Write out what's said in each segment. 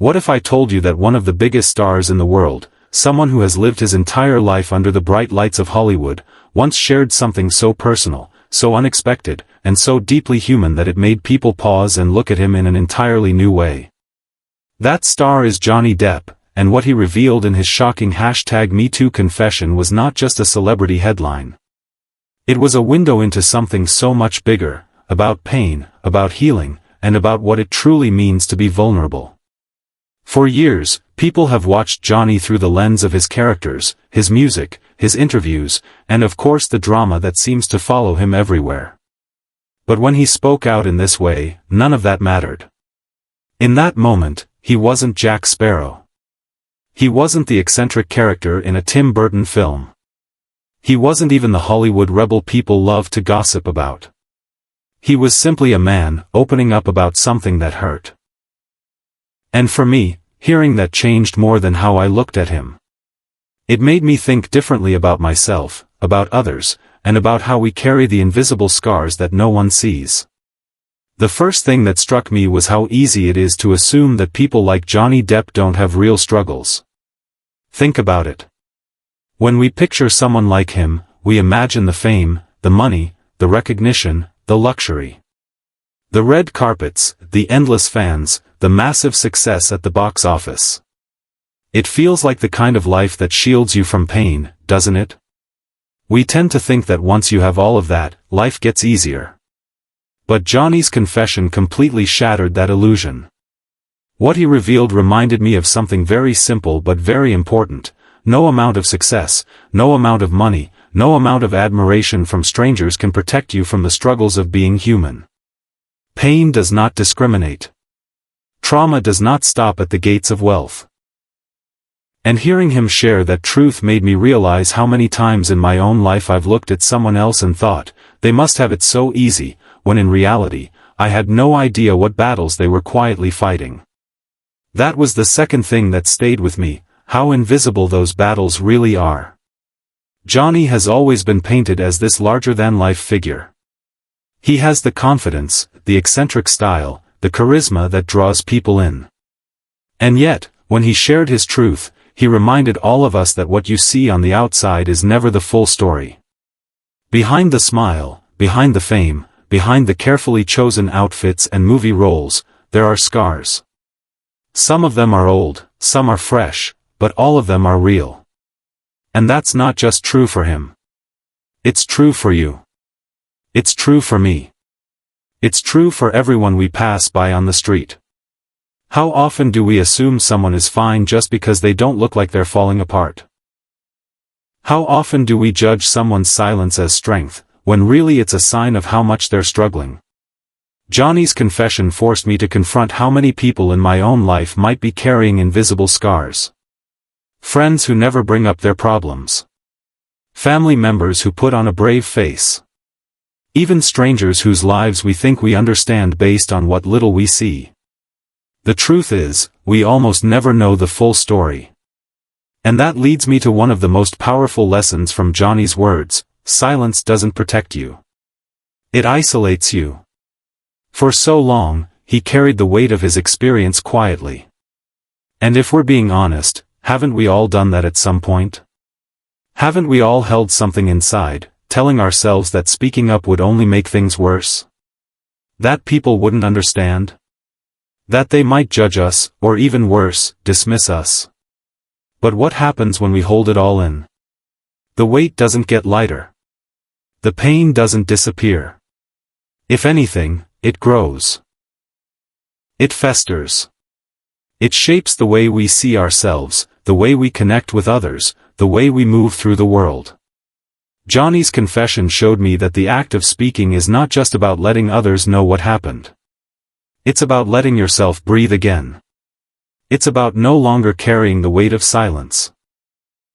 What if I told you that one of the biggest stars in the world, someone who has lived his entire life under the bright lights of Hollywood, once shared something so personal, so unexpected, and so deeply human that it made people pause and look at him in an entirely new way? That star is Johnny Depp, and what he revealed in his shocking #MeToo confession was not just a celebrity headline. It was a window into something so much bigger, about pain, about healing, and about what it truly means to be vulnerable. For years, people have watched Johnny through the lens of his characters, his music, his interviews, and of course the drama that seems to follow him everywhere. But when he spoke out in this way, none of that mattered. In that moment, he wasn't Jack Sparrow. He wasn't the eccentric character in a Tim Burton film. He wasn't even the Hollywood rebel people love to gossip about. He was simply a man, opening up about something that hurt. And for me, hearing that changed more than how I looked at him. It made me think differently about myself, about others, and about how we carry the invisible scars that no one sees. The first thing that struck me was how easy it is to assume that people like Johnny Depp don't have real struggles. Think about it. When we picture someone like him, we imagine the fame, the money, the recognition, the luxury. The red carpets, the endless fans, the massive success at the box office. It feels like the kind of life that shields you from pain, doesn't it? We tend to think that once you have all of that, life gets easier. But Johnny's confession completely shattered that illusion. What he revealed reminded me of something very simple but very important. No amount of success, no amount of money, no amount of admiration from strangers can protect you from the struggles of being human. Pain does not discriminate. Trauma does not stop at the gates of wealth. And hearing him share that truth made me realize how many times in my own life I've looked at someone else and thought, they must have it so easy, when in reality, I had no idea what battles they were quietly fighting. That was the second thing that stayed with me, how invisible those battles really are. Johnny has always been painted as this larger-than-life figure. He has the confidence, the eccentric style, the charisma that draws people in. And yet, when he shared his truth, he reminded all of us that what you see on the outside is never the full story. Behind the smile, behind the fame, behind the carefully chosen outfits and movie roles, there are scars. Some of them are old, some are fresh, but all of them are real. And that's not just true for him. It's true for you. It's true for me. It's true for everyone we pass by on the street. How often do we assume someone is fine just because they don't look like they're falling apart? How often do we judge someone's silence as strength, when really it's a sign of how much they're struggling? Johnny's confession forced me to confront how many people in my own life might be carrying invisible scars. Friends who never bring up their problems. Family members who put on a brave face. Even strangers whose lives we think we understand based on what little we see. The truth is, we almost never know the full story. And that leads me to one of the most powerful lessons from Johnny's words: silence doesn't protect you. It isolates you. For so long, he carried the weight of his experience quietly. And if we're being honest, haven't we all done that at some point? Haven't we all held something inside, telling ourselves that speaking up would only make things worse? That people wouldn't understand? That they might judge us, or even worse, dismiss us? But what happens when we hold it all in? The weight doesn't get lighter. The pain doesn't disappear. If anything, it grows. It festers. It shapes the way we see ourselves, the way we connect with others, the way we move through the world. Johnny's confession showed me that the act of speaking is not just about letting others know what happened. It's about letting yourself breathe again. It's about no longer carrying the weight of silence.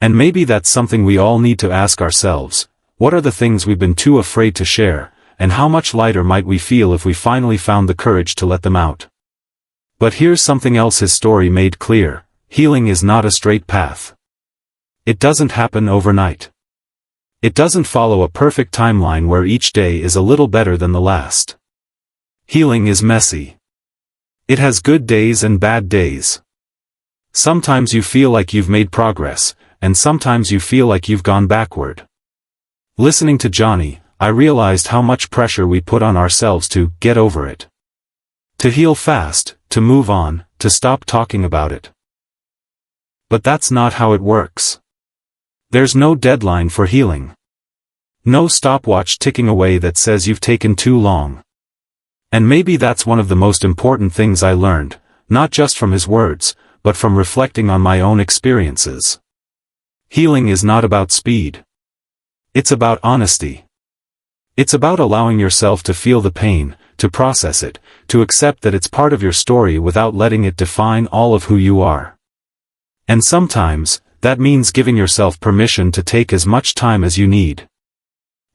And maybe that's something we all need to ask ourselves: what are the things we've been too afraid to share, and how much lighter might we feel if we finally found the courage to let them out? But here's something else his story made clear: healing is not a straight path. It doesn't happen overnight. It doesn't follow a perfect timeline where each day is a little better than the last. Healing is messy. It has good days and bad days. Sometimes you feel like you've made progress, and sometimes you feel like you've gone backward. Listening to Johnny, I realized how much pressure we put on ourselves to get over it. To heal fast, to move on, to stop talking about it. But that's not how it works. There's no deadline for healing. No stopwatch ticking away that says you've taken too long. And maybe that's one of the most important things I learned, not just from his words, but from reflecting on my own experiences. Healing is not about speed. It's about honesty. It's about allowing yourself to feel the pain, to process it, to accept that it's part of your story without letting it define all of who you are. And sometimes, that means giving yourself permission to take as much time as you need.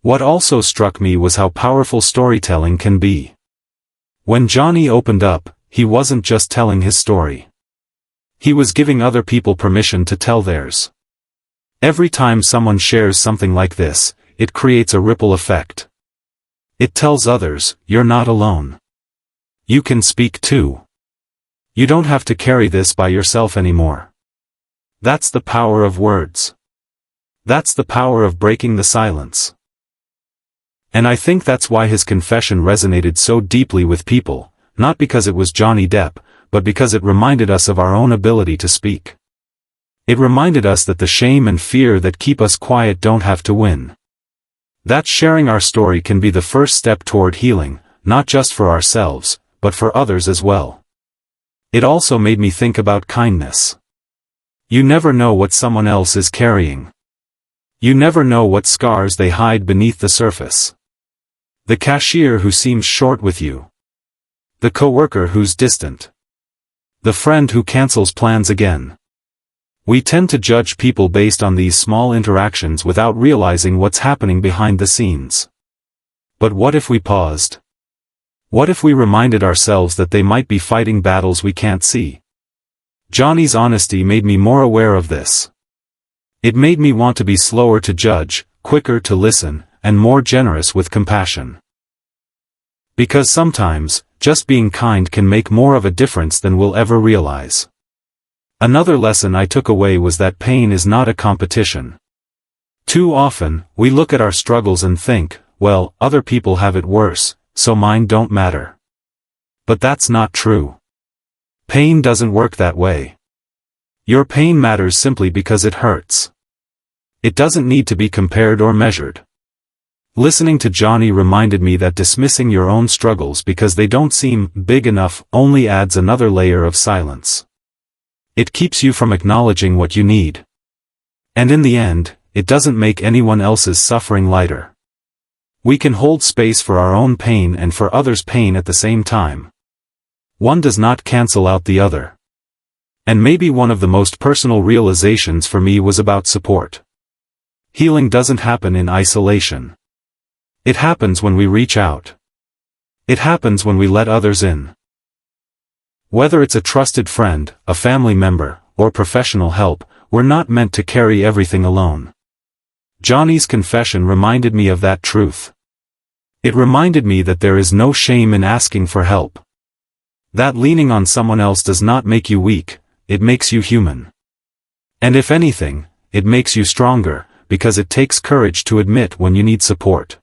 What also struck me was how powerful storytelling can be. When Johnny opened up, he wasn't just telling his story. He was giving other people permission to tell theirs. Every time someone shares something like this, it creates a ripple effect. It tells others, you're not alone. You can speak too. You don't have to carry this by yourself anymore. That's the power of words. That's the power of breaking the silence. And I think that's why his confession resonated so deeply with people, not because it was Johnny Depp, but because it reminded us of our own ability to speak. It reminded us that the shame and fear that keep us quiet don't have to win. That sharing our story can be the first step toward healing, not just for ourselves, but for others as well. It also made me think about kindness. You never know what someone else is carrying. You never know what scars they hide beneath the surface. The cashier who seems short with you. The coworker who's distant. The friend who cancels plans again. We tend to judge people based on these small interactions without realizing what's happening behind the scenes. But what if we paused? What if we reminded ourselves that they might be fighting battles we can't see? Johnny's honesty made me more aware of this. It made me want to be slower to judge, quicker to listen, and more generous with compassion. Because sometimes, just being kind can make more of a difference than we'll ever realize. Another lesson I took away was that pain is not a competition. Too often, we look at our struggles and think, well, other people have it worse, so mine don't matter. But that's not true. Pain doesn't work that way. Your pain matters simply because it hurts. It doesn't need to be compared or measured. Listening to Johnny reminded me that dismissing your own struggles because they don't seem big enough only adds another layer of silence. It keeps you from acknowledging what you need. And in the end, it doesn't make anyone else's suffering lighter. We can hold space for our own pain and for others' pain at the same time. One does not cancel out the other. And maybe one of the most personal realizations for me was about support. Healing doesn't happen in isolation. It happens when we reach out. It happens when we let others in. Whether it's a trusted friend, a family member, or professional help, we're not meant to carry everything alone. Johnny's confession reminded me of that truth. It reminded me that there is no shame in asking for help. That leaning on someone else does not make you weak, it makes you human. And if anything, it makes you stronger, because it takes courage to admit when you need support.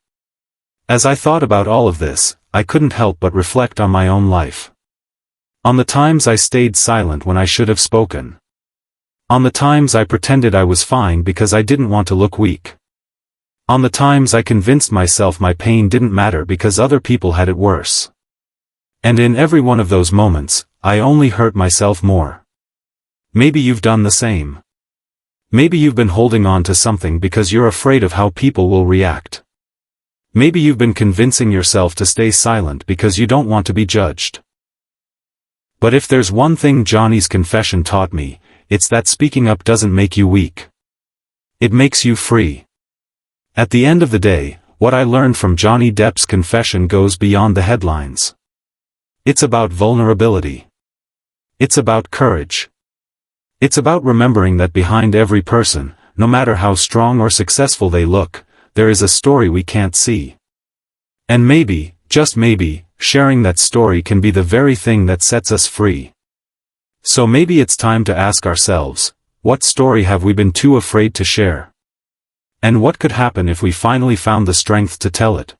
As I thought about all of this, I couldn't help but reflect on my own life. On the times I stayed silent when I should have spoken. On the times I pretended I was fine because I didn't want to look weak. On the times I convinced myself my pain didn't matter because other people had it worse. And in every one of those moments, I only hurt myself more. Maybe you've done the same. Maybe you've been holding on to something because you're afraid of how people will react. Maybe you've been convincing yourself to stay silent because you don't want to be judged. But if there's one thing Johnny's confession taught me, it's that speaking up doesn't make you weak. It makes you free. At the end of the day, what I learned from Johnny Depp's confession goes beyond the headlines. It's about vulnerability. It's about courage. It's about remembering that behind every person, no matter how strong or successful they look, there is a story we can't see. And maybe, just maybe, sharing that story can be the very thing that sets us free. So maybe it's time to ask ourselves, what story have we been too afraid to share? And what could happen if we finally found the strength to tell it?